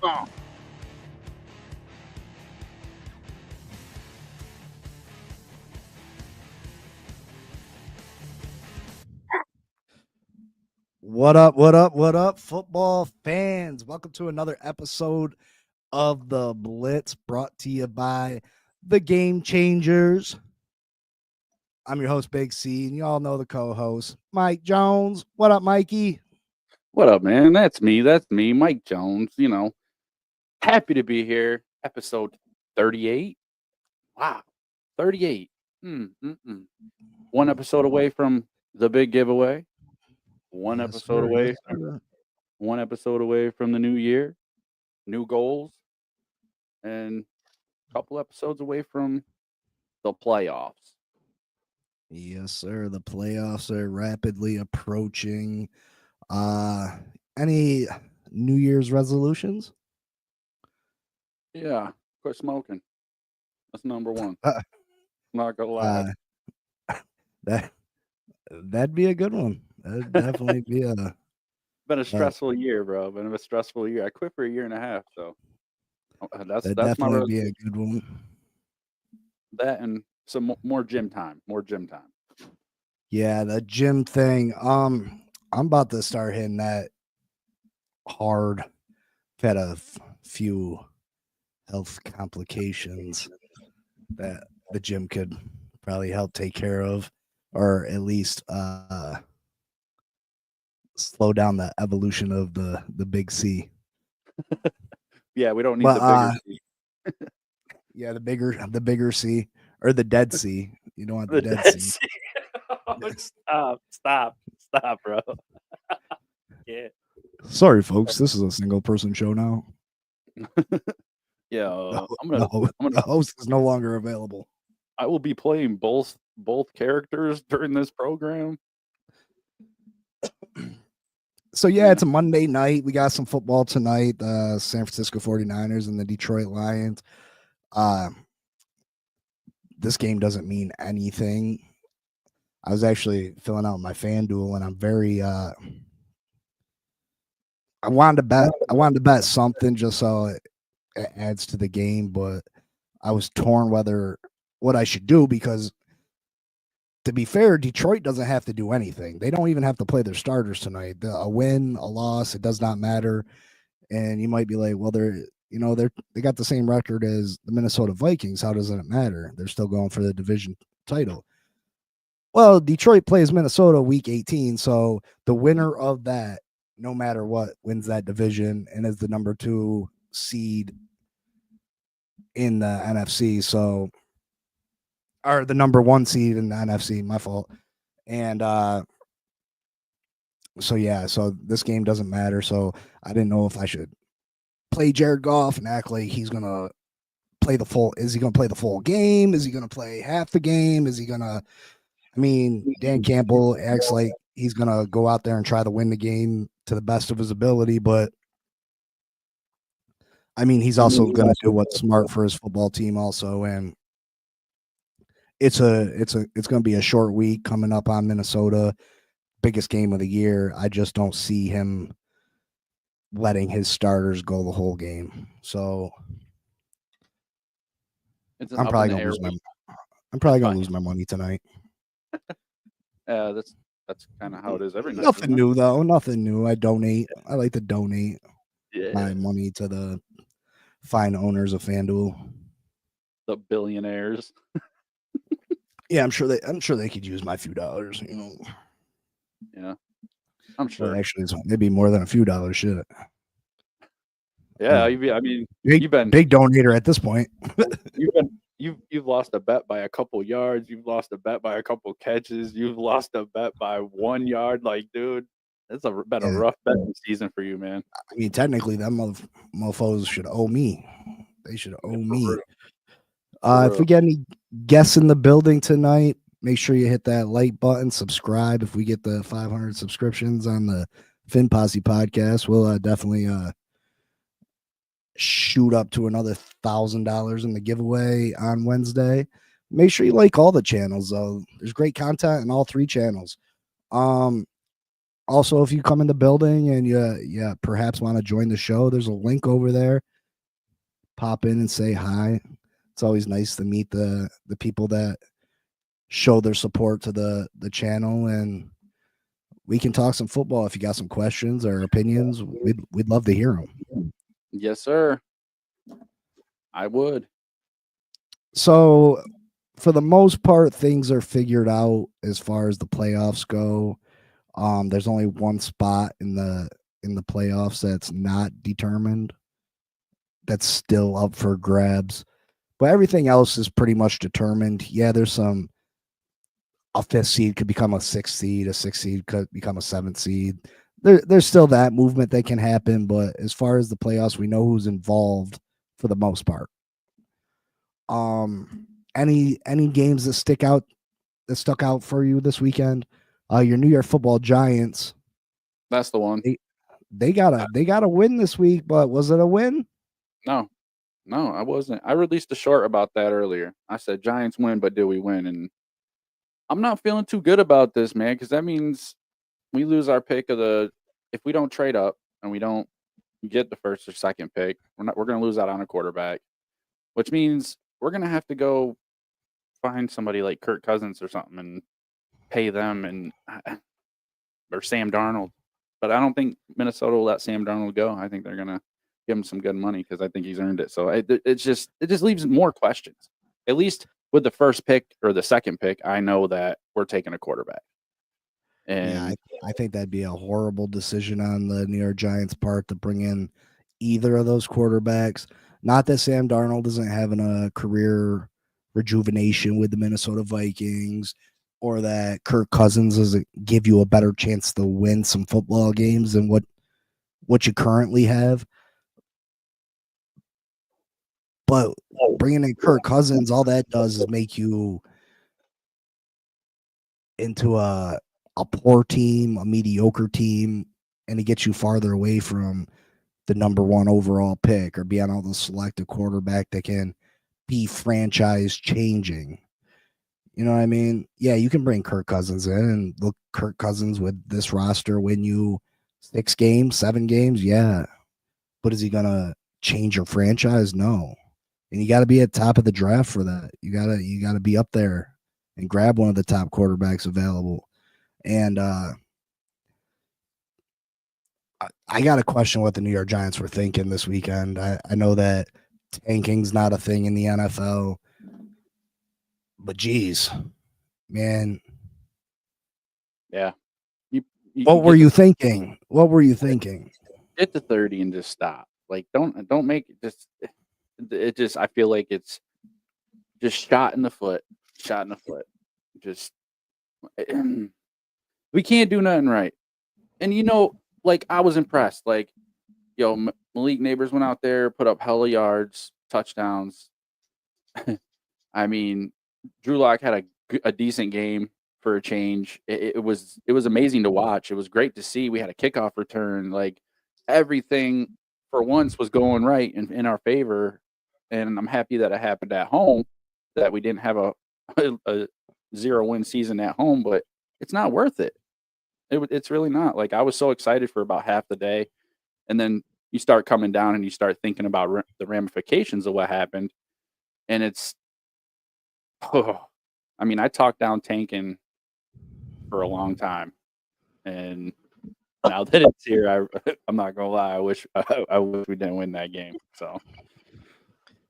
Oh. What up, what up, what up, football fans? Welcome to another episode of the Blitz brought to you by the Game Changers. I'm your host, Big C, and you all know the co-host, Mike Jones. What up, Mikey? What up, man? That's me, Mike Jones. Happy to be here. Episode 38. Wow, 38. One episode away from the big giveaway. One Yes, episode sir. away. Yes, sir. One episode away from the new year, new goals, and a couple episodes away from the playoffs. Yes, sir. The playoffs are rapidly approaching. Any New Year's resolutions? Yeah, quit smoking. That's number one. Uh, Not gonna lie. That'd be a good one. That'd definitely be a Been a stressful year, bro. Been a stressful year. I quit for a year and a half, so that'd that's my definitely be a resolution. good one. That and some more gym time. More gym time. Yeah, the gym thing. I'm about to start hitting that hard. I've had a few health complications that the gym could probably help take care of, or at least slow down the evolution of the big C. Yeah, we don't need But the bigger C. yeah, the bigger C or the dead C. You don't want the dead Dead C. C. Stop, bro. Yeah. Sorry, folks. This is a single person show now. Yeah, The host is no longer available. I will be playing both characters during this program. So yeah, it's a Monday night. We got some football tonight. The San Francisco 49ers and the Detroit Lions. This game doesn't mean anything. I was actually filling out my FanDuel, and I'm very I wanted to bet something just so it adds to the game, but I was torn what I should do, because to be fair, Detroit doesn't have to do anything. They don't even have to play their starters tonight. A win, a loss, it does not matter. And you might be like, well, they got the same record as the Minnesota Vikings. How does it matter? They're still going for the division title. Well, Detroit plays Minnesota week 18, so the winner of that, no matter what, wins that division and is the number 2 seed in the NFC. So, or the number 1 seed in the NFC, my fault. And so yeah, so this game doesn't matter. So I didn't know if I should play Jared Goff and act like he's gonna play the full. Is he gonna play the full game? Is he gonna play half the game? Is he gonna? I mean, Dan Campbell acts like he's gonna go out there and try to win the game to the best of his ability, but I mean, he's also gonna do what's smart for his football team, also, and it's gonna be a short week coming up on Minnesota, biggest game of the year. I just don't see him letting his starters go the whole game. So I'm probably gonna lose my money tonight. That's kind of how it is every night. Nothing new though. Nothing new. I donate. I like to donate my money to the fine owners of FanDuel, the billionaires. Yeah, I'm sure they could use my few dollars. Yeah, I'm sure. Well, actually, it's maybe more than a few dollars. Shit. Yeah, I mean, you've been big donator at this point. You've lost a bet by a couple yards. You've lost a bet by a couple catches. You've lost a bet by 1 yard. Like, dude, it's been a rough betting season for you, man. I mean, technically, them mofos should owe me. They should owe me. If we get any guests in the building tonight, make sure you hit that like button, subscribe. If we get the 500 subscriptions on the Fin Posse podcast, we'll definitely shoot up to another $1,000 in the giveaway on Wednesday. Make sure you like all the channels, though. There's great content in all 3 channels. Also, if you come in the building and you perhaps want to join the show, there's a link over there. Pop in and say hi. It's always nice to meet the people that show their support to the channel, and we can talk some football. If you got some questions or opinions, we'd love to hear them. Yes, sir. I would. So, for the most part, things are figured out as far as the playoffs go. There's only one spot in the playoffs that's not determined. That's still up for grabs. But everything else is pretty much determined. Yeah, there's some a fifth seed could become a sixth seed, a sixth seed could become a seventh seed. There's still that movement that can happen, but as far as the playoffs, we know who's involved for the most part. Any games that stuck out for you this weekend? Your New York Football Giants. That's the one. They got a win this week, but was it a win? No, I wasn't. I released a short about that earlier. I said Giants win, but did we win? And I'm not feeling too good about this, man, because that means we lose our pick of the. If we don't trade up and we don't get the first or second pick, we're going to lose out on a quarterback, which means we're going to have to go find somebody like Kirk Cousins or something and pay them and or Sam Darnold. But I don't think Minnesota will let Sam Darnold go. I think they're going to give him some good money because I think he's earned it. So it just leaves more questions. At least with the first pick or the second pick, I know that we're taking a quarterback. And yeah, I think that'd be a horrible decision on the New York Giants' part to bring in either of those quarterbacks. Not that Sam Darnold isn't having a career rejuvenation with the Minnesota Vikings, or that Kirk Cousins doesn't give you a better chance to win some football games than what you currently have. But bringing in Kirk Cousins, all that does is make you into a poor team, a mediocre team, and it gets you farther away from the number one overall pick or being able to select a quarterback that can be franchise changing. You know what I mean? Yeah, you can bring Kirk Cousins in and look Kirk Cousins with this roster win you 6 games, 7 games. Yeah. But is he going to change your franchise? No. And you got to be at top of the draft for that. You got to be up there and grab one of the top quarterbacks available. And I got to question what the New York Giants were thinking this weekend. I know that tanking's not a thing in the NFL, but geez, man. Yeah. What were you thinking? What were you thinking? Get to 30 and just stop. Like, don't make it just. It just. I feel like it's just shot in the foot. Just we can't do nothing right. And like I was impressed. Like, Malik Neighbors went out there, put up hella yards, touchdowns. I mean, Drew Lock had a decent game for a change. It was amazing to watch. It was great to see. We had a kickoff return. Like everything for once was going right in our favor. And I'm happy that it happened at home, that we didn't have a 0-win season at home, but it's not worth it. It's really not. Like I was so excited for about half the day, and then you start coming down and you start thinking about the ramifications of what happened, and it's. I mean, I talked down tanking for a long time, and now that it's here, I'm not gonna lie. I wish we didn't win that game. So,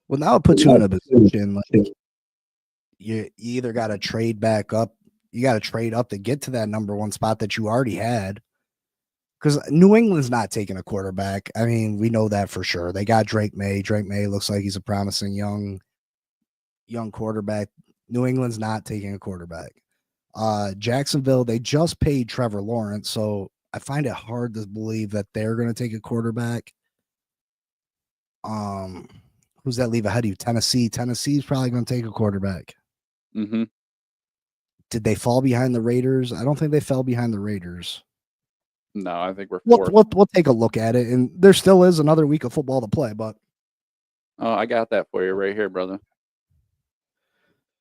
well, now it puts you in a position like you either got to trade back up, you got to trade up to get to that number one spot that you already had. Because New England's not taking a quarterback. I mean, we know that for sure. They got Drake May. Drake May looks like he's a promising young quarterback. New England's not taking a quarterback. Jacksonville, they just paid Trevor Lawrence, so I find it hard to believe that they're going to take a quarterback. Who's that leave ahead of you? Tennessee. Tennessee's probably going to take a quarterback. Mm-hmm. Did they fall behind the Raiders? I don't think they fell behind the Raiders. No, I think we're fourth. We'll take a look at it, and there still is another week of football to play. But I got that for you right here, brother.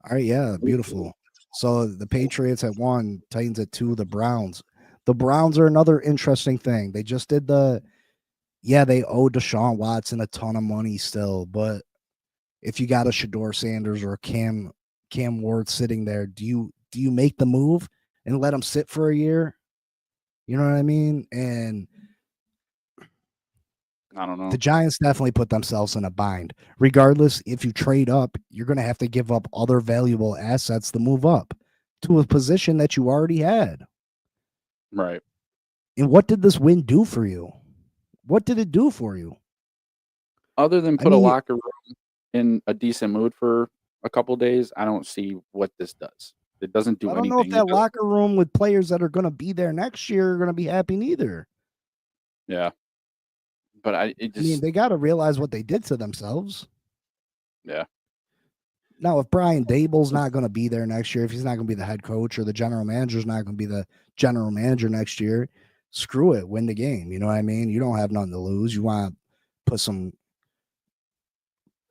All right, yeah, beautiful. So the Patriots at 1, Titans at 2, the Browns. The Browns are another interesting thing. They just did they owe Deshaun Watson a ton of money still, but if you got a Shador Sanders or a Cam Ward sitting there, do you make the move and let him sit for a year? You know what I mean? And I don't know. the Giants definitely put themselves in a bind. Regardless, if you trade up, you're going to have to give up other valuable assets to move up to a position that you already had. Right. And what did this win do for you? What did it do for you? Other than put a locker room in a decent mood for a couple days, I don't see what this does. It doesn't do anything. I don't know if that locker room with players that are going to be there next year are going to be happy neither. Yeah. But I mean, they got to realize what they did to themselves. Yeah. Now, if Brian Daboll's not going to be there next year, if he's not going to be the head coach or the general manager's not going to be the general manager next year, screw it, win the game. You know what I mean? You don't have nothing to lose. You want to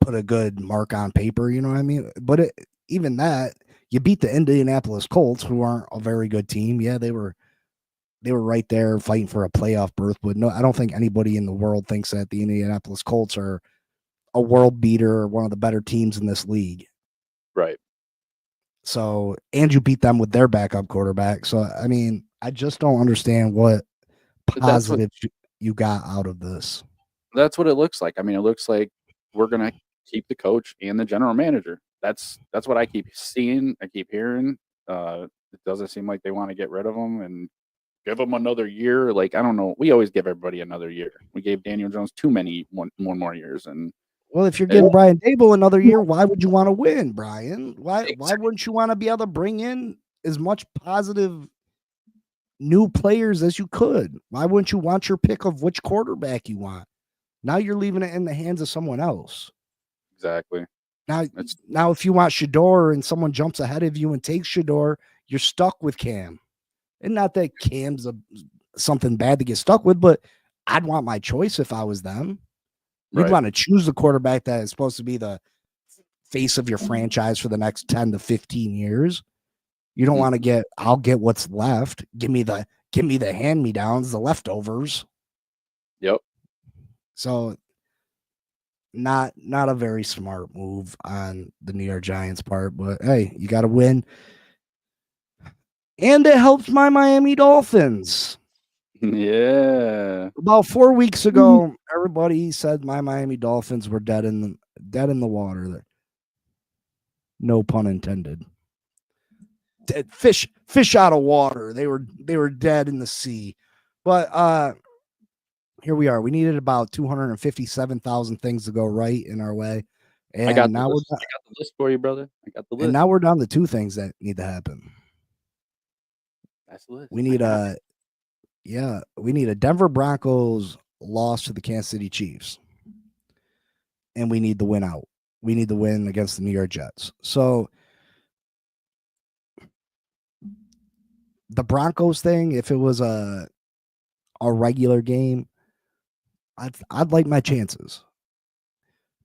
put a good mark on paper. You know what I mean? But even that, you beat the Indianapolis Colts, who aren't a very good team. Yeah, they were right there fighting for a playoff berth. But no, I don't think anybody in the world thinks that the Indianapolis Colts are a world beater or one of the better teams in this league. Right. So, and you beat them with their backup quarterback. So, I mean, I just don't understand what positive you got out of this. That's what it looks like. I mean, it looks like we're going to keep the coach and the general manager. That's what I keep seeing. I keep hearing. It doesn't seem like they want to get rid of him and give him another year. Like, I don't know. We always give everybody another year. We gave Daniel Jones too many one more years. And well, if you're giving Brian Daboll another year, why would you want to win, Brian? Why wouldn't you want to be able to bring in as much positive new players as you could? Why wouldn't you want your pick of which quarterback you want? Now you're leaving it in the hands of someone else. Exactly. Now if you want Shador and someone jumps ahead of you and takes Shador, you're stuck with Cam. And not that Cam's something bad to get stuck with, but I'd want my choice if I was them. You'd want to choose the quarterback that is supposed to be the face of your franchise for the next 10 to 15 years. You don't want to I'll get what's left. Give me the hand-me-downs, the leftovers. Yep. So not a very smart move on the New York Giants part, but hey, you got to win. And it helps my Miami Dolphins. Yeah. About 4 weeks ago, everybody said my Miami Dolphins were dead in the water. No pun intended. Dead fish out of water. They were dead in the sea. But here we are. We needed about 257,000 things to go right in our way. And I got the list for you, brother. I got the list. And now we're down to two things that need to happen. That's the list. We need a Denver Broncos loss to the Kansas City Chiefs. And we need the win out. We need the win against the New York Jets. So the Broncos thing, if it was a regular game, I'd like my chances.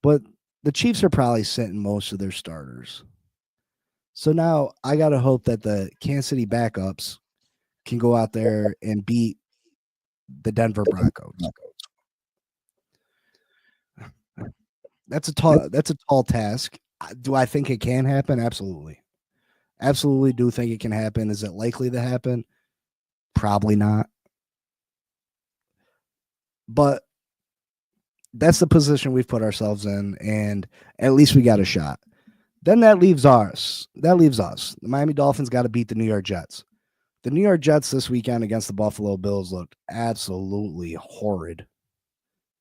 But the Chiefs are probably sitting most of their starters. So now I got to hope that the Kansas City backups can go out there and beat the Denver Broncos. That's a tall task. Do I think it can happen? Absolutely. Absolutely do think it can happen. Is it likely to happen? Probably not. But that's the position we've put ourselves in, and at least we got a shot. Then that leaves us. The Miami Dolphins got to beat the New York Jets. The New York Jets this weekend against the Buffalo Bills looked absolutely horrid.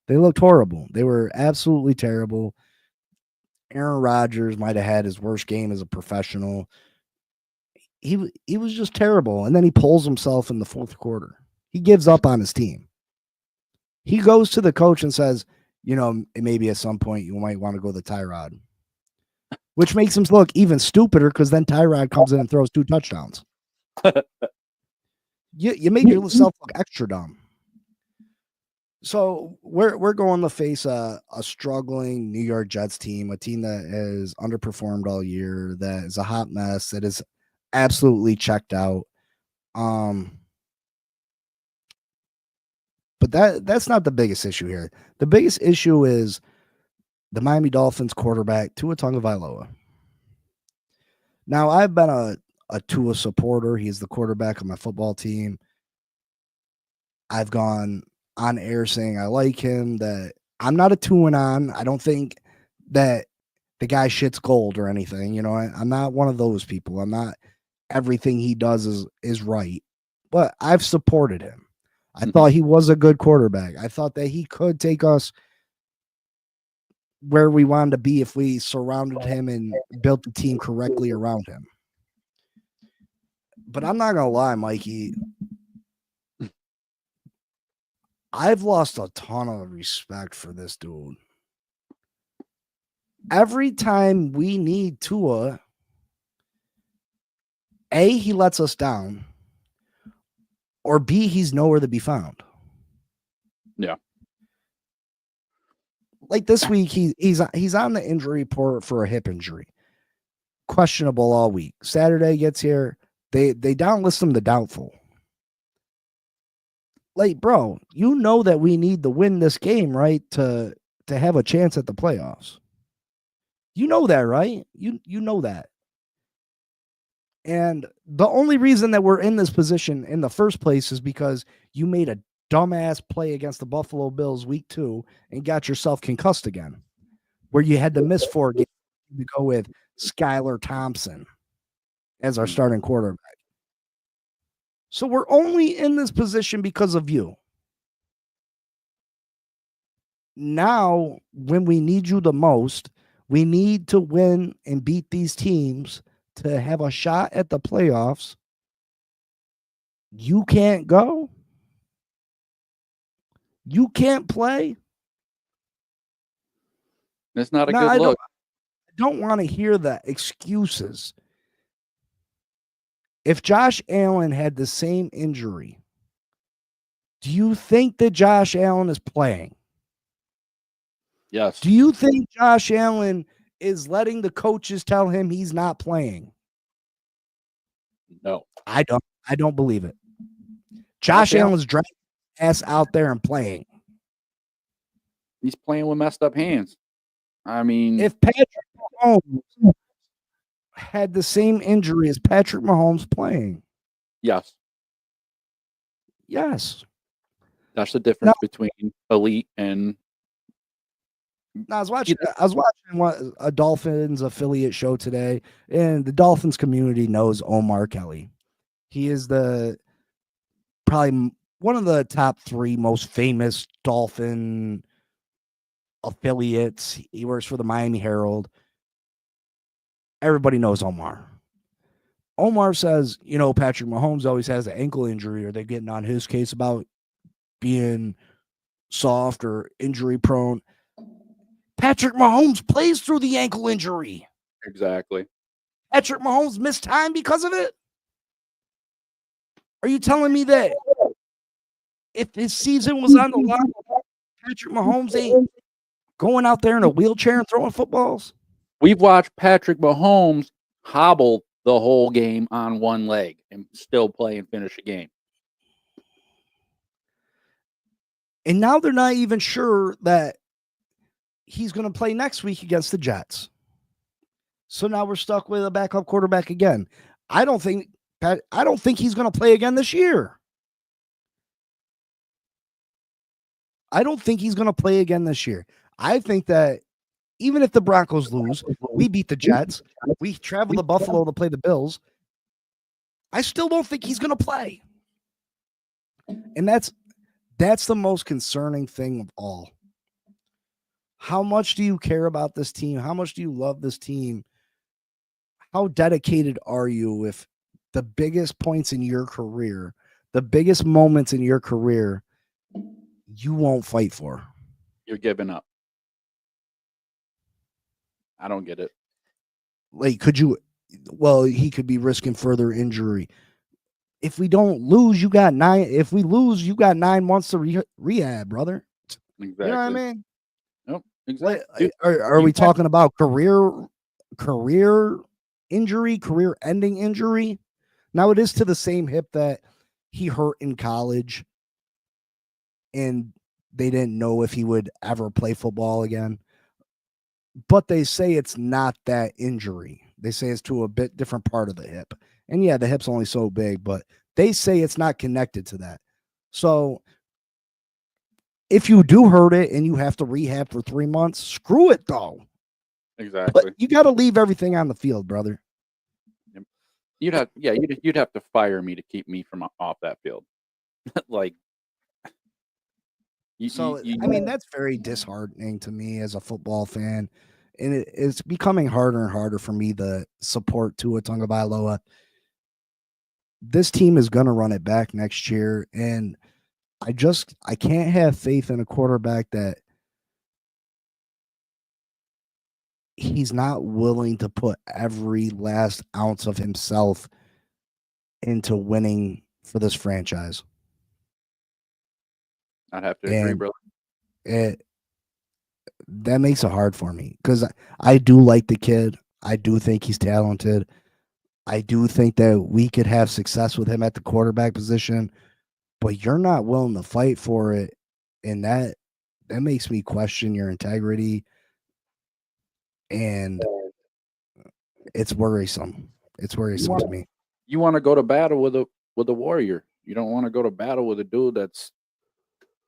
They looked horrible. They were absolutely terrible. Aaron Rodgers might have had his worst game as a professional. He was just terrible. And then he pulls himself in the fourth quarter. He gives up on his team. He goes to the coach and says, maybe at some point you might want to go to Tyrod, which makes him look even stupider because then Tyrod comes in and throws 2 touchdowns. You made yourself look extra dumb. So we're going to face a struggling New York Jets team, a team that has underperformed all year, that is a hot mess, that is absolutely checked out. But that's not the biggest issue here. The biggest issue is the Miami Dolphins quarterback, Tua Tagovailoa. Now, I've been a Tua supporter. He's the quarterback of my football team. I've gone on air saying I like him, that I'm not a Tua on. I don't think that the guy shits gold or anything. You know, I'm not one of those people. I'm not everything he does is right. But I've supported him. I thought he was a good quarterback. I thought that he could take us where we wanted to be if we surrounded him and built the team correctly around him. But I'm not gonna lie, Mikey, I've lost a ton of respect for this dude. Every time we need Tua, A, he lets us down, or B, he's nowhere to be found. Yeah. Like this week, he's on the injury report for a hip injury. Questionable all week. Saturday gets here, they downlist him to doubtful. Like, bro, you know that we need to win this game, right? To have a chance at the playoffs. You know that, right? You know that. And the only reason that we're in this position in the first place is because you made a dumbass play against the Buffalo Bills week 2 and got yourself concussed again, where you had to miss 4 games to go with Skylar Thompson as our starting quarterback. So we're only in this position because of you. Now, when we need you the most, we need to win and beat these teams to have a shot at the playoffs. You can't go. You can't play. It's not a good look. I don't want to hear the excuses. If Josh Allen had the same injury, do you think that Josh Allen is playing? Yes. Do you think Josh Allen is letting the coaches tell him he's not playing? No. I don't believe it. Josh Allen's dragging his ass out there and playing. He's playing with messed up hands. I mean, if Patrick Mahomes had the same injury as Patrick Mahomes playing. Yes. Yes. That's the difference between elite and. I was watching a Dolphins affiliate show today, and the Dolphins community knows Omar Kelly. He is probably one of the top 3 most famous Dolphin affiliates. He works for the Miami Herald. Everybody knows Omar. Omar says, Patrick Mahomes always has an ankle injury. Are they getting on his case about being soft or injury prone? Patrick Mahomes plays through the ankle injury. Exactly. Patrick Mahomes missed time because of it? Are you telling me that if his season was on the line, Patrick Mahomes ain't going out there in a wheelchair and throwing footballs? We've watched Patrick Mahomes hobble the whole game on one leg and still play and finish a game. And now they're not even sure that he's going to play next week against the Jets. So now we're stuck with a backup quarterback again. I don't think he's going to play again this year. I don't think he's going to play again this year. I think that even if the Broncos lose, we beat the Jets, we travel to Buffalo to play the Bills, I still don't think he's going to play. And that's the most concerning thing of all. How much do you care about this team? How much do you love this team? How dedicated are you if the biggest points in your career, the biggest moments in your career, you won't fight for? You're giving up. I don't get it. Like, he could be risking further injury. If we don't lose, you got 9. If we lose, you got 9 months to rehab, brother. Exactly. You know what I mean? Nope. Exactly. Are we talking about career injury, career-ending injury? Now, it is to the same hip that he hurt in college. and they didn't know if he would ever play football again. But they say it's not that injury. They say it's to a bit different part of the hip. And yeah, the hip's only so big, but they say it's not connected to that. So if you do hurt it and you have to rehab for 3 months, screw it though. Exactly. But you got to leave everything on the field, brother. You'd have to fire me to keep me from off that field. Like, I mean, that's very disheartening to me as a football fan, and it's becoming harder and harder for me to support Tua Tagovailoa. This team is going to run it back next year, and I can't have faith in a quarterback that he's not willing to put every last ounce of himself into winning for this franchise. I'd have to agree, bro. That makes it hard for me because I do like the kid. I do think he's talented. I do think that we could have success with him at the quarterback position, but you're not willing to fight for it, and that makes me question your integrity, and it's worrisome. It's worrisome to me. You want to go to battle with a warrior. You don't want to go to battle with a dude that's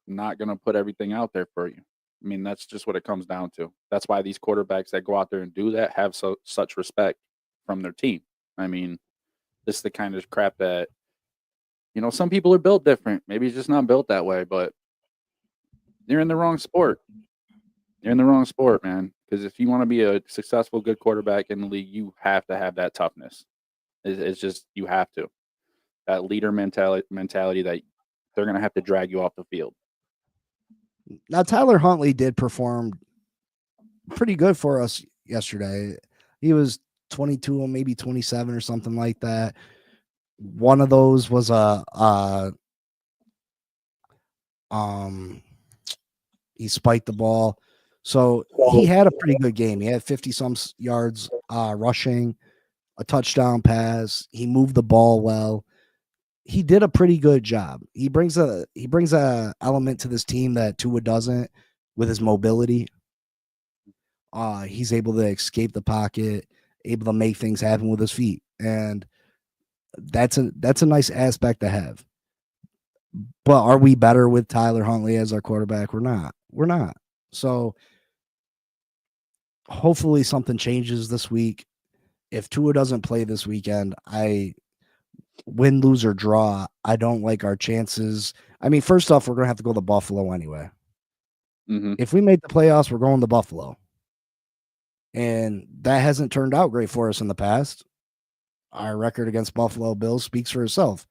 not going to put everything out there for you. I mean, that's just what it comes down to. That's why these quarterbacks that go out there and do that have such respect from their team. I mean, this is the kind of crap that, some people are built different. Maybe it's just not built that way, but you're in the wrong sport. You're in the wrong sport, man. Because if you want to be a successful, good quarterback in the league, you have to have that toughness. It's just, you have to. That leader mentality that they're going to have to drag you off the field. Now, Tyler Huntley did perform pretty good for us yesterday. He was 22 or maybe 27 or something like that. One of those was he spiked the ball. So he had a pretty good game. He had 50-some yards rushing, a touchdown pass. He moved the ball well. He did a pretty good job. He brings a element to this team that Tua doesn't with his mobility. He's able to escape the pocket, able to make things happen with his feet, and that's a nice aspect to have. But are we better with Tyler Huntley as our quarterback? We're not. We're not. So hopefully something changes this week. If Tua doesn't play this weekend, win, lose, or draw, I don't like our chances. I mean, first off, we're going to have to go to Buffalo anyway. Mm-hmm. If we make the playoffs, we're going to Buffalo. And that hasn't turned out great for us in the past. Our record against Buffalo Bills speaks for itself.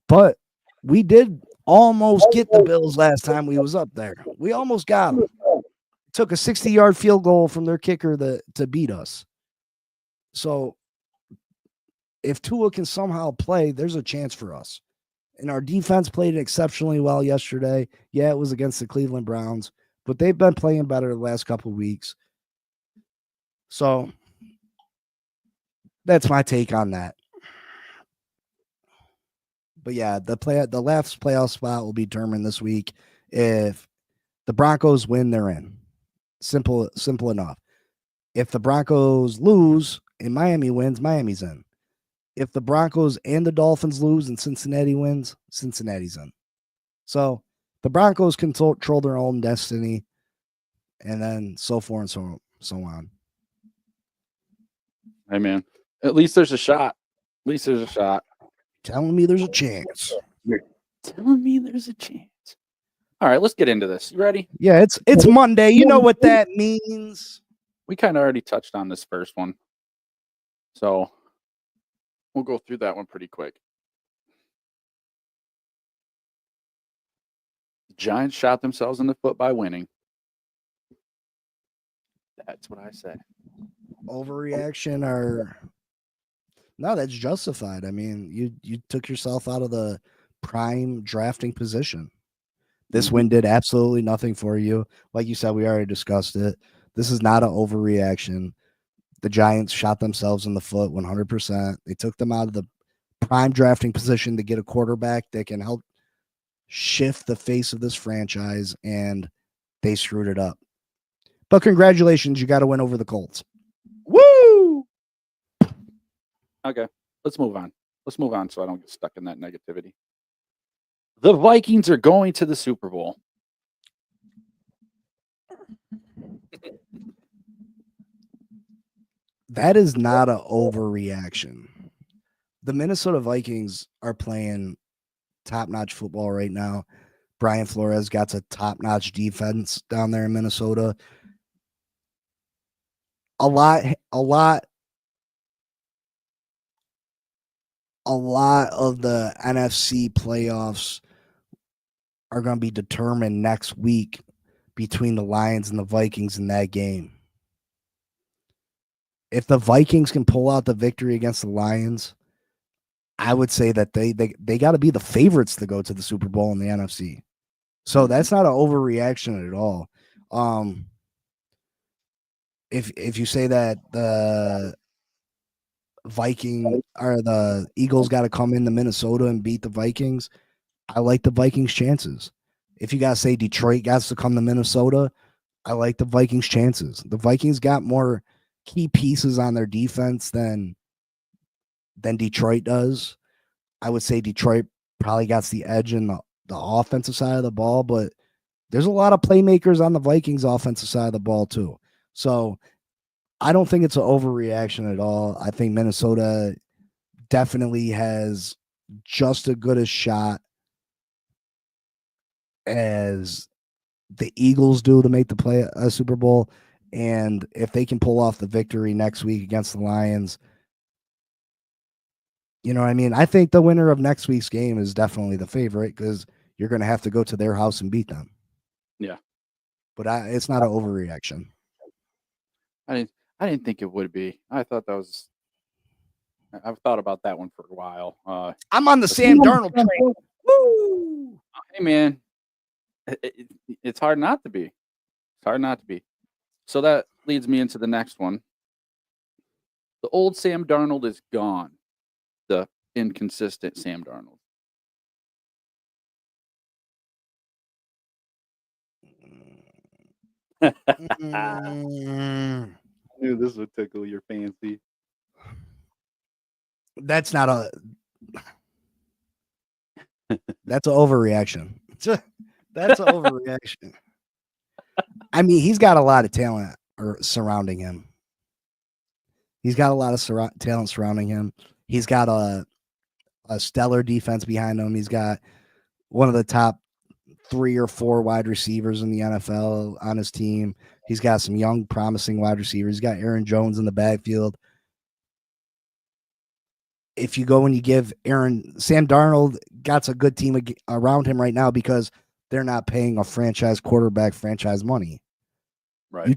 But we did almost get the Bills last time we was up there. We almost got them. It took a 60-yard field goal from their kicker to beat us. So if Tua can somehow play, there's a chance for us. And our defense played exceptionally well yesterday. Yeah, it was against the Cleveland Browns, but they've been playing better the last couple of weeks. So that's my take on that. But yeah, the last playoff spot will be determined this week. If the Broncos win, they're in. Simple enough. If the Broncos lose and Miami wins, Miami's in. If the Broncos and the Dolphins lose and Cincinnati wins, Cincinnati's in. So the Broncos control their own destiny, and then so forth and so on. Hey, man, at least there's a shot. At least there's a shot. Telling me there's a chance. You're telling me there's a chance. All right, let's get into this. You ready? Yeah, it's Monday. You know what that means. We kind of already touched on this first one. So we'll go through that one pretty quick. The Giants shot themselves in the foot by winning. That's what I said. Overreaction or no, that's justified. I mean, you took yourself out of the prime drafting position. This win did absolutely nothing for you. Like you said, we already discussed it. This is not an overreaction. The Giants shot themselves in the foot 100%. They took them out of the prime drafting position to get a quarterback that can help shift the face of this franchise, and they screwed it up. But congratulations, you got to win over the Colts. Woo! Okay, let's move on. Let's move on so I don't get stuck in that negativity. The Vikings are going to the Super Bowl. That is not an overreaction. The Minnesota Vikings are playing top-notch football right now. Brian Flores got a top-notch defense down there in Minnesota. A lot of the NFC playoffs are going to be determined next week between the Lions and the Vikings in that game. If the Vikings can pull out the victory against the Lions, I would say that they got to be the favorites to go to the Super Bowl in the NFC. So that's not an overreaction at all. If you say that the Viking or the Eagles got to come into Minnesota and beat the Vikings, I like the Vikings' chances. If you got to say Detroit got to come to Minnesota, I like the Vikings' chances. The Vikings got more key pieces on their defense than Detroit does. I would say Detroit probably got the edge in the offensive side of the ball, but there's a lot of playmakers on the Vikings' offensive side of the ball too. So I don't think it's an overreaction at all. I think Minnesota definitely has just as good a shot as the Eagles do to make the play a Super Bowl. And if they can pull off the victory next week against the Lions, you know what I mean? I think the winner of next week's game is definitely the favorite because you're going to have to go to their house and beat them. Yeah. But it's not an overreaction. I didn't think it would be. I thought that was. I've thought about that one for a while. I'm on the Sam Darnold train. Woo! Hey man, it's hard not to be. It's hard not to be. So that leads me into the next one. The old Sam Darnold is gone. The inconsistent Sam Darnold. I knew this would tickle your fancy. That's not a. That's an overreaction. That's an overreaction. I mean, he's got a lot of talent surrounding him. He's got a lot of talent surrounding him. He's got a stellar defense behind him. He's got one of the top 3 or 4 wide receivers in the NFL on his team. He's got some young, promising wide receivers. He's got Aaron Jones in the backfield. If you go and you give Sam Darnold got a good team around him right now because they're not paying a franchise quarterback franchise money. Right.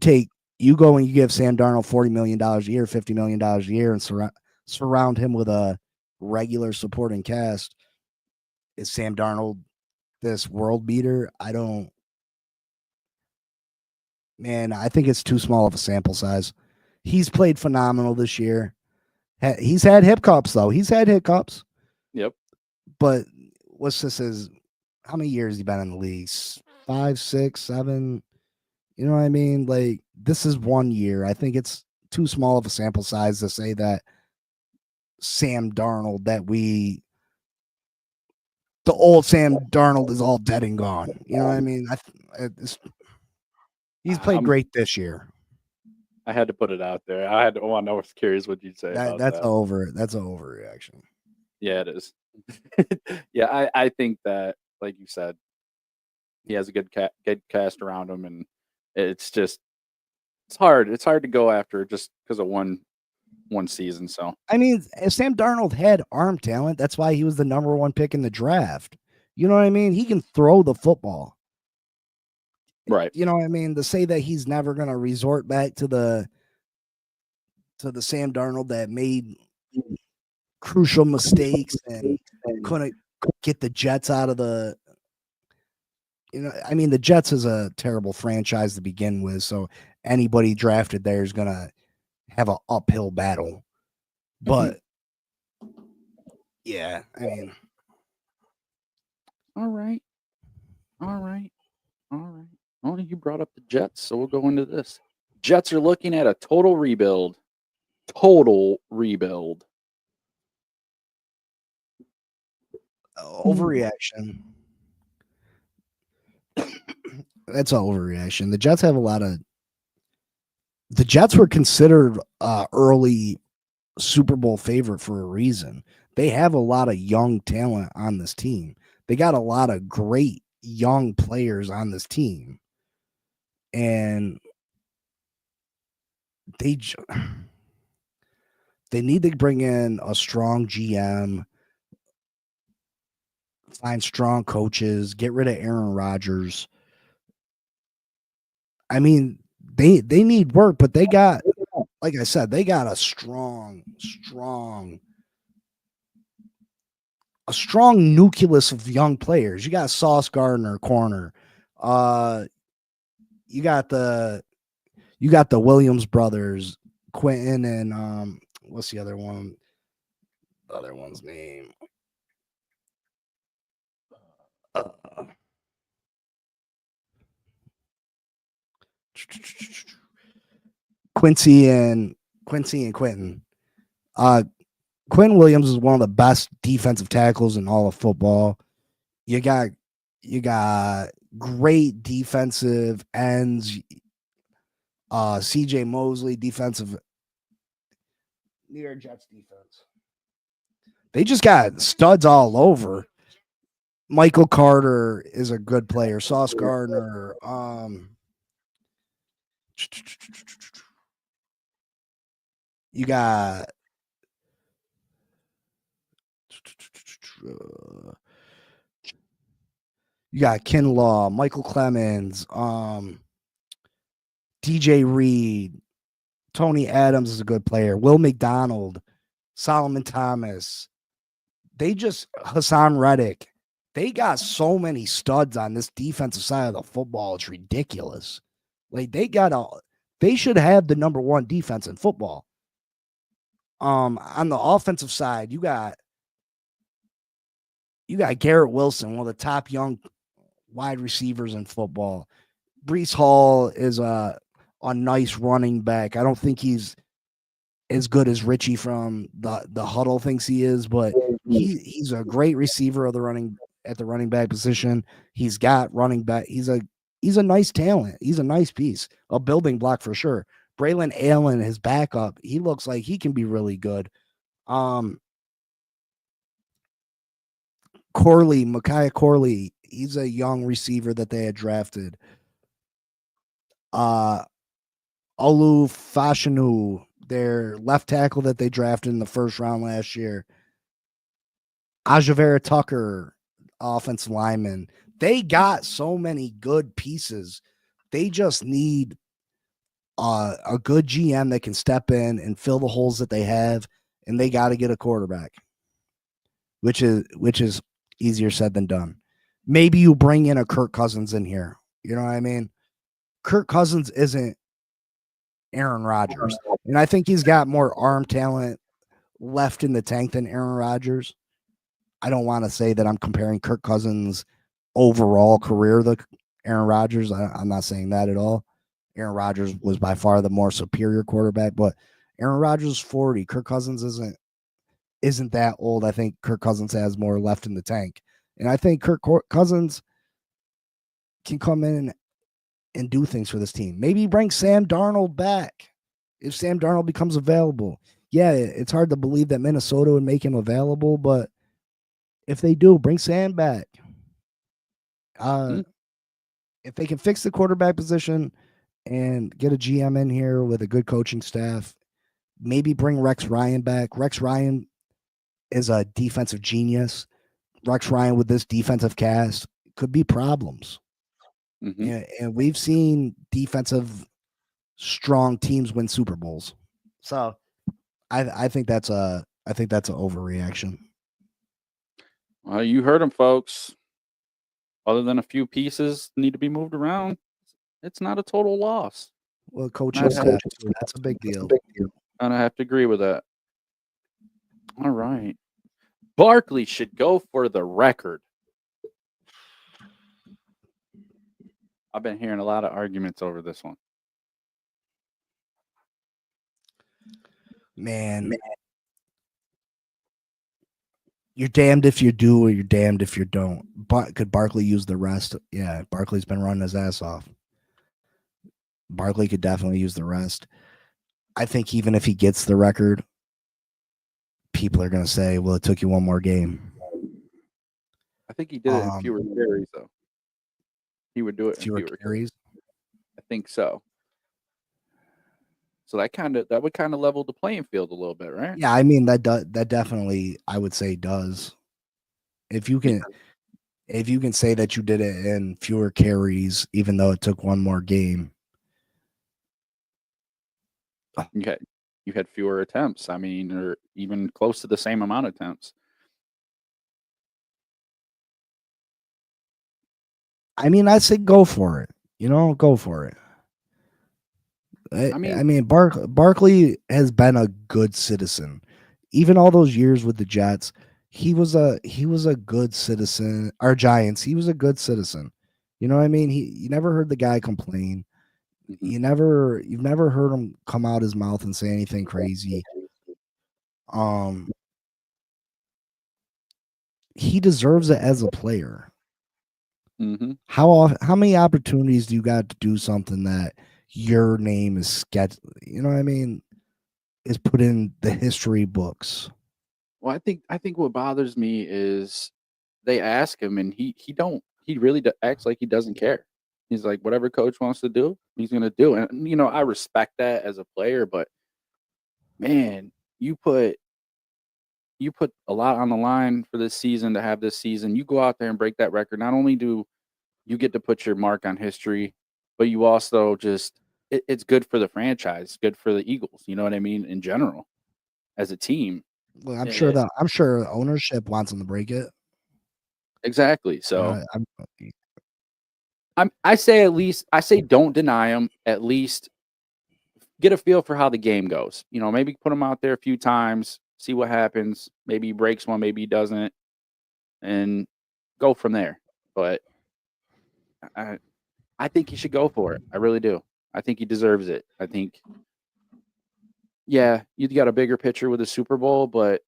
You go and you give Sam Darnold $40 million a year, $50 million a year, and surround him with a regular supporting cast. Is Sam Darnold this world beater? I think it's too small of a sample size. He's played phenomenal this year. He's had hiccups, though. He's had hiccups. Yep. But what's this? How many years has he been in the league? 5, 6, 7. You know what I mean? Like, this is 1 year. I think it's too small of a sample size to say that Sam Darnold, the old Sam Darnold is all dead and gone. You know what I mean? He's played great this year. I had to put it out there. I was curious what you'd say about that. That's an overreaction. Yeah, it is. Yeah, I think that, like you said, he has a good cast around him, and it's hard. It's hard to go after just because of one season. So I mean, Sam Darnold had arm talent. That's why he was the number 1 pick in the draft. You know what I mean? He can throw the football. Right. You know what I mean? To say that he's never going to resort back to the Sam Darnold that made crucial mistakes and couldn't get the Jets out of the. I mean, the Jets is a terrible franchise to begin with, so anybody drafted there is going to have an uphill battle. But yeah, I mean, all right. All right. All right. Well, you brought up the Jets, so we'll go into this. Jets are looking at a total rebuild. Total rebuild. Overreaction. That's an overreaction. The Jets have a lot of. The Jets were considered early Super Bowl favorite for a reason. They have a lot of young talent on this team. They got a lot of great young players on this team. And they need to bring in a strong GM, find strong coaches, get rid of Aaron Rodgers. I mean, they need work, but they got, like I said, they got a strong nucleus of young players. You got Sauce Gardner, corner. You got the Williams brothers, Quentin and what's the other one? The other one's name. Quincy and Quentin. Quinn Williams is one of the best defensive tackles in all of football. You got great defensive ends. CJ Mosley, defensive New York Jets defense. They just got studs all over. Michael Carter is a good player. Sauce Gardner. You got Kinlaw, Michael Clemens, DJ Reed, Tony Adams is a good player. Will McDonald, Solomon Thomas. Hassan Reddick. They got so many studs on this defensive side of the football. It's ridiculous. Like they should have the number one defense in football. On the offensive side, you got Garrett Wilson, one of the top young wide receivers in football. Breece Hall is a nice running back. I don't think he's as good as Richie from the huddle thinks he is, but he's a great receiver of the running back position. He's got running back. He's a nice talent. He's a nice piece, a building block for sure. Braylon Allen, his backup, he looks like he can be really good. Micaiah Corley, he's a young receiver that they had drafted. Olu Fashanu, their left tackle that they drafted in the first round last year. Ajavera Tucker, offensive lineman. They got so many good pieces. They just need a good GM that can step in and fill the holes that they have, and they got to get a quarterback, which is easier said than done. Maybe you bring in a Kirk Cousins in here. You know what I mean? Kirk Cousins isn't Aaron Rodgers, and I think he's got more arm talent left in the tank than Aaron Rodgers. I don't want to say that I'm comparing Kirk Cousins' overall career to Aaron Rodgers. I'm not saying that at all. Aaron Rodgers was by far the more superior quarterback, but Aaron Rodgers is 40. Kirk Cousins isn't that old. I think Kirk Cousins has more left in the tank. And I think Kirk Cousins can come in and do things for this team. Maybe bring Sam Darnold back if Sam Darnold becomes available. Yeah, it's hard to believe that Minnesota would make him available, but if they do, bring Sam back. If they can fix the quarterback position and get a GM in here with a good coaching staff, maybe bring Rex Ryan back. Rex Ryan is a defensive genius. Rex Ryan with this defensive cast could be problems. Mm-hmm. And we've seen defensive strong teams win Super Bowls. So I think that's an overreaction. Well, you heard them, folks. Other than a few pieces need to be moved around, it's not a total loss. Well, coaching staff, that's a big deal. And I have to agree with that. All right. Barkley should go for the record. I've been hearing a lot of arguments over this one. Man, you're damned if you do or you're damned if you don't. But could Barkley use the rest? Yeah, Barkley's been running his ass off. Barkley could definitely use the rest. I think even if he gets the record, people are going to say, well, it took you one more game. I think he did it in fewer carries, though. He would do it in fewer carries. I think so. So that would kind of level the playing field a little bit, right? Yeah, I mean that definitely I would say does. If you can say that you did it in fewer carries, even though it took one more game. Okay. You had fewer attempts. I mean, or even close to the same amount of attempts. I mean, I'd say go for it. Go for it. I mean, Barkley has been a good citizen. Even all those years with the Jets, he was a good citizen. Our Giants, he was a good citizen. You know what I mean? You never heard the guy complain. Mm-hmm. You've never heard him come out his mouth and say anything crazy. He deserves it as a player. Mm-hmm. How many opportunities do you got to do something that your name is sketched? You know what I mean? Is put in the history books. Well, I think what bothers me is they ask him and he really acts like he doesn't care. He's like, whatever coach wants to do, he's gonna do. And I respect that as a player, but man, you put a lot on the line for this season to have this season. You go out there and break that record. Not only do you get to put your mark on history, but you also it's good for the franchise, good for the Eagles. You know what I mean? In general, as a team. Well, I'm sure ownership wants him to break it. Exactly. So I say don't deny him. At least get a feel for how the game goes. Maybe put him out there a few times, see what happens. Maybe he breaks one, maybe he doesn't, and go from there. But I think he should go for it. I really do. I think he deserves it. I think, yeah, you got a bigger picture with the Super Bowl, but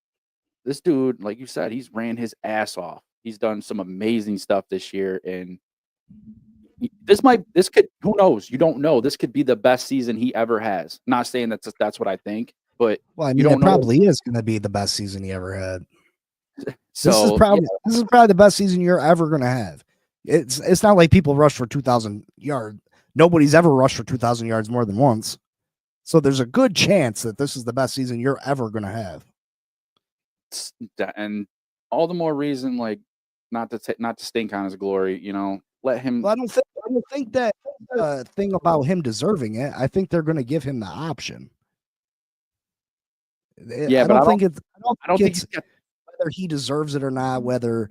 this dude, like you said, he's ran his ass off. He's done some amazing stuff this year, and this could, who knows? You don't know. This could be the best season he ever has. Not saying that's what I think, but well, I mean, it probably is going to be the best season he ever had. So this is probably the best season you're ever going to have. It's not like people rush for 2,000 yards. Nobody's ever rushed for 2,000 yards more than once. So there's a good chance that this is the best season you're ever going to have. And all the more reason, like, not to stink on his glory. Let him. Well, I don't think that thing about him deserving it. I think they're going to give him the option. Yeah, I don't think it's whether he deserves it or not. Whether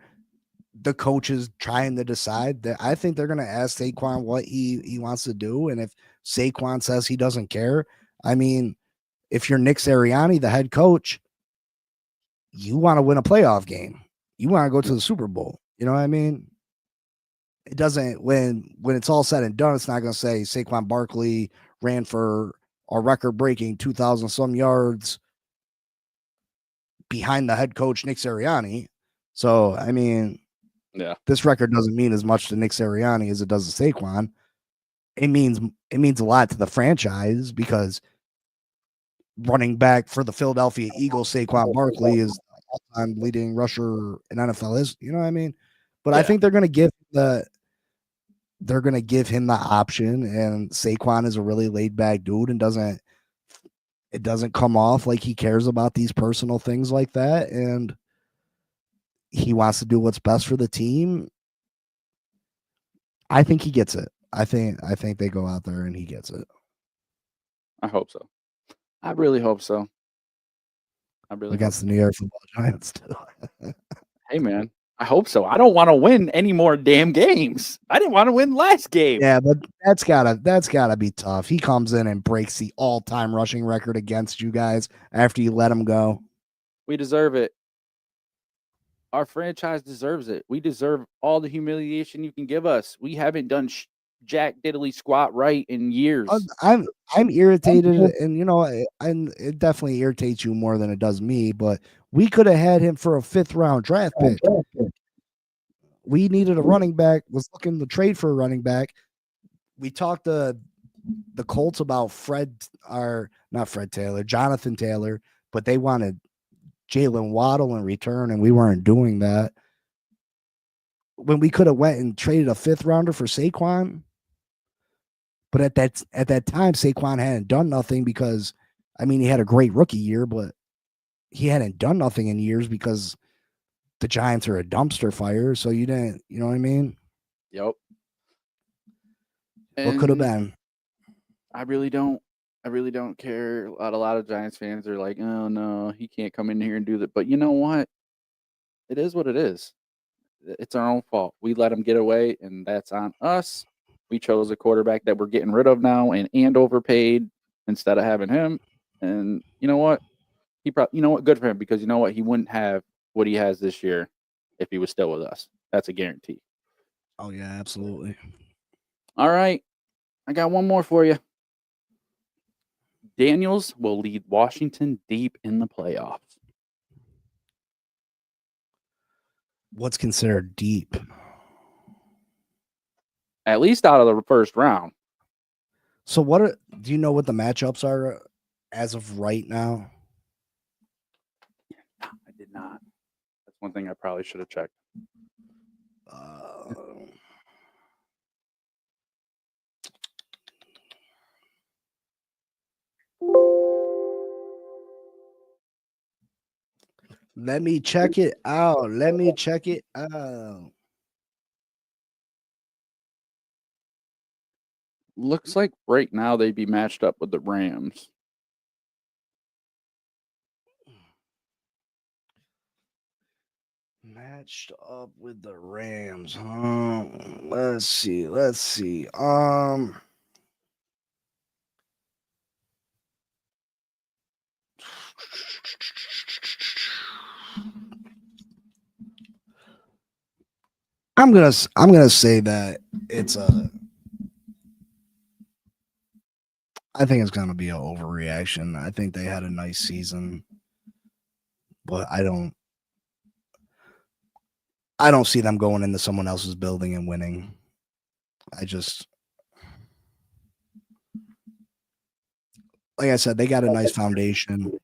the coach is trying to decide that. I think they're going to ask Saquon what he wants to do, and if Saquon says he doesn't care, I mean, if you're Nick Sirianni, the head coach, you want to win a playoff game. You want to go to the Super Bowl. You know what I mean? It doesn't, when it's all said and done, it's not going to say Saquon Barkley ran for a record-breaking 2,000 some yards behind the head coach Nick Sirianni. So, I mean, yeah, this record doesn't mean as much to Nick Sirianni as it does to Saquon. It means a lot to the franchise because running back for the Philadelphia Eagles, Saquon Barkley, is all-time leading rusher in NFL is. You know what I mean? But yeah. I think they're going to give him the option, and Saquon is a really laid-back dude and it doesn't come off like he cares about these personal things like that, and he wants to do what's best for the team. I think he gets it. I think they go out there and he gets it. I hope so. I really hope so. Against the New York Football Giants too. Hey man, I hope so. I don't want to win any more damn games. I didn't want to win last game. Yeah, but that's gotta be tough. He comes in and breaks the all-time rushing record against you guys after you let him go. We deserve it. Our franchise deserves it. We deserve all the humiliation you can give us. We haven't done jack diddly squat right in years. I'm irritated, and it definitely irritates you more than it does me. But we could have had him for a 5th round draft pick. We needed a running back. Was looking to trade for a running back. We talked to the Colts about Jonathan Taylor, but they wanted Jalen Waddle in return, and we weren't doing that. When we could have went and traded a 5th rounder for Saquon. But at that time, Saquon hadn't done nothing because, he had a great rookie year, but he hadn't done nothing in years because the Giants are a dumpster fire. So you didn't, you know what I mean? Yep. What could have been? I really don't care. A lot of Giants fans are like, oh no, he can't come in here and do that. But you know what? It is what it is. It's our own fault. We let him get away, and that's on us. We chose a quarterback that we're getting rid of now and overpaid instead of having him. And you know what? Good for him, because you know what? He wouldn't have what he has this year if he was still with us. That's a guarantee. Oh yeah, absolutely. All right. I got one more for you. Daniels will lead Washington deep in the playoffs. What's considered deep? At least out of the first round. So do you know what the matchups are as of right now? I did not. That's one thing I probably should have checked. Let me check it out. Looks like right now they'd be matched up with the Rams. Matched up with the Rams. Let's see. I'm gonna say that I think it's gonna be an overreaction. I think they had a nice season, but I don't see them going into someone else's building and winning. Like I said, they got a nice foundation,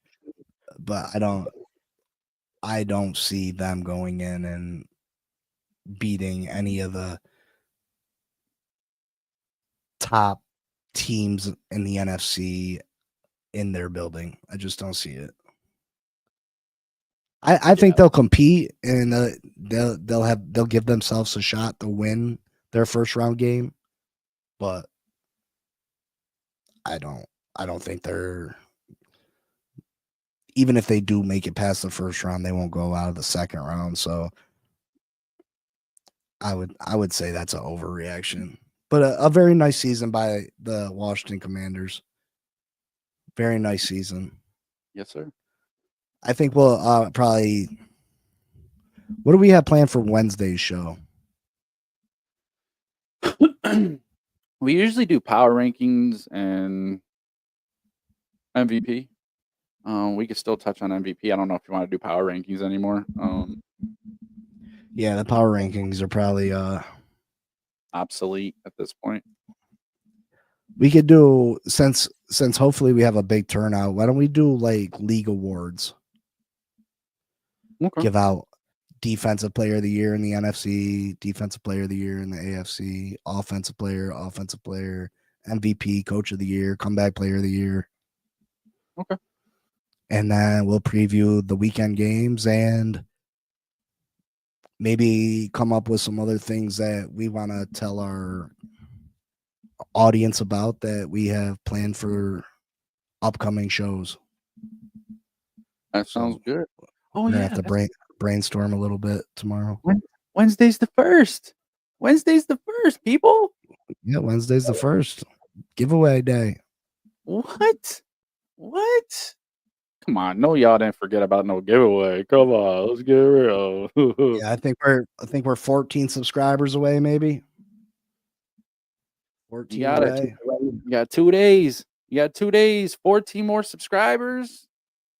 but I don't see them going in and beating any of the top teams in the NFC in their building. I just don't see it. I think they'll compete, and they'll give themselves a shot to win their first round game, but I don't think they're, even if they do make it past the first round, they won't go out of the second round. So I would say that's an overreaction, but a very nice season by the Washington Commanders. Very nice season. Yes, sir. I think we'll probably. What do we have planned for Wednesday's show? We usually do power rankings and MVP. We could still touch on MVP. I don't know if you want to do power rankings anymore. Yeah, the power rankings are probably obsolete at this point. We could do, since hopefully we have a big turnout, why don't we do like league awards? Okay. Give out defensive player of the year in the NFC, defensive player of the year in the AFC, offensive player, MVP, coach of the year, comeback player of the year. Okay. And then we'll preview the weekend games and maybe come up with some other things that we want to tell our audience about that we have planned for upcoming shows. That sounds good. Oh, we're gonna have to brainstorm a little bit tomorrow. Wednesday's the 1st. Wednesday's the 1st, people. Yeah, Wednesday's the 1st. Giveaway day. What? Come on, no, y'all didn't forget about no giveaway. Come on, let's get real. Yeah, I think we're 14 subscribers away, maybe. 14 You got it. away. You got 2 days. You got 2 days. 14 more subscribers.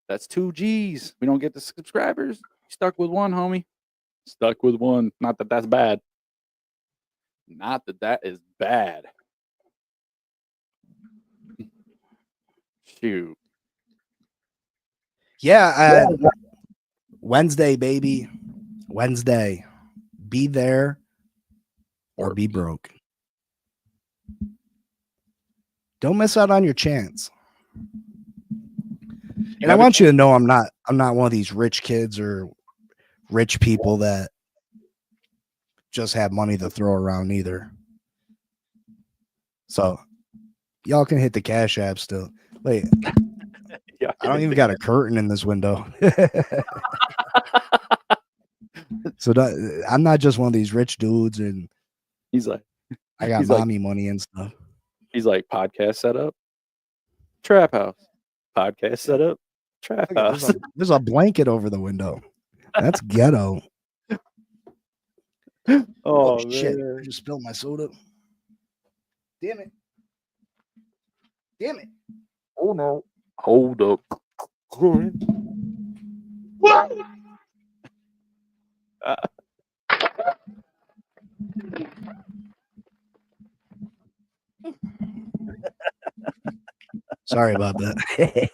That's 2 G's. We don't get the subscribers. You stuck with one, homie. Stuck with one. Not that that's bad. Not that that is bad. Shoot. Yeah, Wednesday, baby. Wednesday. Be there or be broke. Don't miss out on your chance. And I want you to know I'm not one of these rich kids or rich people that just have money to throw around either. So y'all can hit the Cash App still. Wait. Yeah, I don't even got a curtain in this window. So I'm not just one of these rich dudes and he's like, I got mommy money and stuff. He's like, podcast setup, trap house. Podcast setup, trap house. There's a blanket over the window. That's ghetto. Oh shit. man. I just spilled my soda. Damn it. Damn it. Oh no. Hold up. Sorry about that.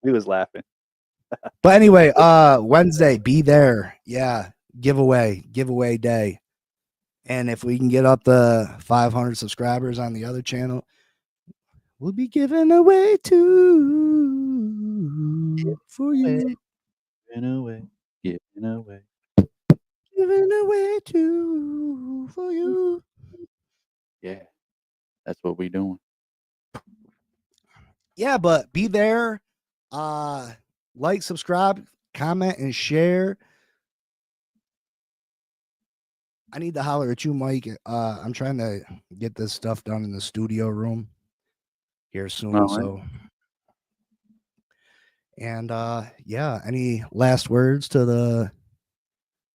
He was laughing. But anyway, Wednesday, be there. Yeah, giveaway day. And if we can get up to 500 subscribers on the other channel, we'll be giving away two for you. Giving away. Giving away two for you. Yeah, that's what we doing. Yeah, but be there. Like, subscribe, comment, and share. I need to holler at you, Mike. I'm trying to get this stuff done in the studio room here soon. All right. So, and yeah, any last words to the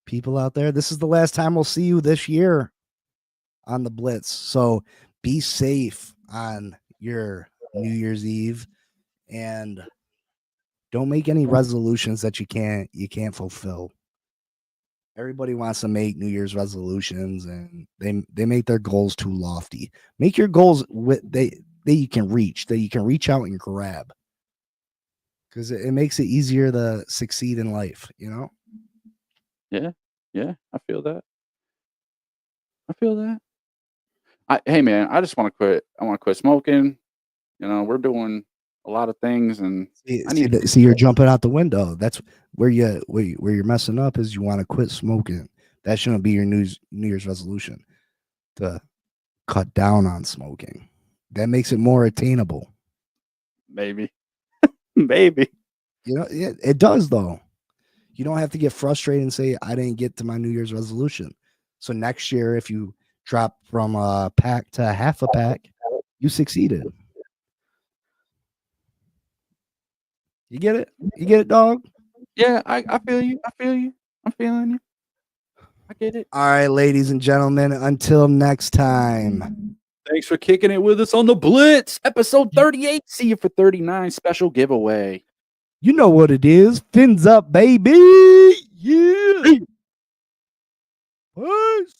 people out there? This is the last time we'll see you this year on the Blitz. So be safe on your New Year's Eve and don't make any resolutions that you can't fulfill. Everybody wants to make New Year's resolutions and they make their goals too lofty. Make your goals that you can reach out and grab. Because it makes it easier to succeed in life, you know? Yeah, I feel that. Hey man, I just want to quit. I want to quit smoking. You know, we're doing a lot of things, and see you're jumping out the window. That's where you're messing up. Is you want to quit smoking. That shouldn't be your New Year's resolution to cut down on smoking. That makes it more attainable. Maybe. Maybe. You know, it does though. You don't have to get frustrated and say, I didn't get to my New Year's resolution. So next year, if you drop from a pack to half a pack, you succeeded. You get it? You get it, dog? Yeah, I feel you. I'm feeling you. I get it. All right, ladies and gentlemen, until next time. Thanks for kicking it with us on the Blitz, episode 38. See you for 39, special giveaway. You know what it is. Fins up, baby. Yeah. Peace.